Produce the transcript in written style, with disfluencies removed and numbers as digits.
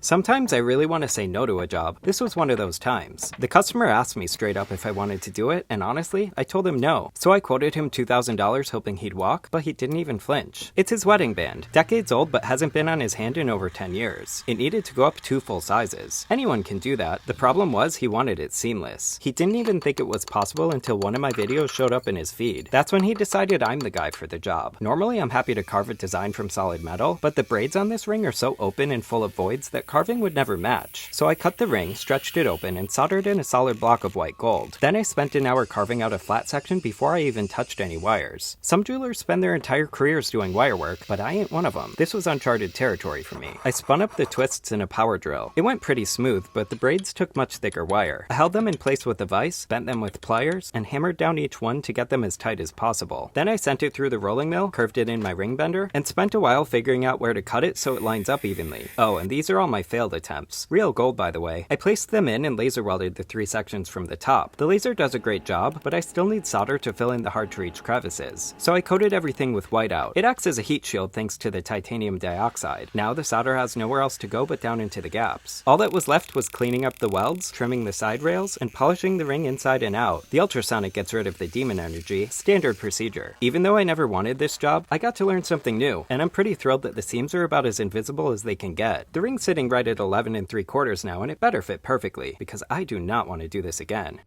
Sometimes I really want to say no to a job. This was one of those times. The customer asked me straight up if I wanted to do it, and honestly, I told him no. So I quoted him $2,000 hoping he'd walk, but he didn't even flinch. It's his wedding band. Decades old, but hasn't been on his hand in over 10 years. It needed to go up 2 full sizes. Anyone can do that. The problem was he wanted it seamless. He didn't even think it was possible until one of my videos showed up in his feed. That's when he decided I'm the guy for the job. Normally I'm happy to carve a design from solid metal, but the braids on this ring are so open and full of voids that carving would never match. So I cut the ring, stretched it open, and soldered in a solid block of white gold. Then I spent an hour carving out a flat section before I even touched any wires. Some jewelers spend their entire careers doing wire work, but I ain't one of them. This was uncharted territory for me. I spun up the twists in a power drill. It went pretty smooth, but the braids took much thicker wire. I held them in place with a vise, bent them with pliers, and hammered down each one to get them as tight as possible. Then I sent it through the rolling mill, curved it in my ring bender, and spent a while figuring out where to cut it so it lines up evenly. Oh, and these are all my failed attempts. Real gold, by the way. I placed them in and laser welded the 3 sections from the top. The laser does a great job, but I still need solder to fill in the hard to reach crevices. So I coated everything with whiteout. It acts as a heat shield thanks to the titanium dioxide. Now the solder has nowhere else to go but down into the gaps. All that was left was cleaning up the welds, trimming the side rails, and polishing the ring inside and out. The ultrasonic gets rid of the demon energy, standard procedure. Even though I never wanted this job, I got to learn something new, and I'm pretty thrilled that the seams are about as invisible as they can get. The ring's sitting right at 11 3/4 now, and it better fit perfectly, because I do not want to do this again.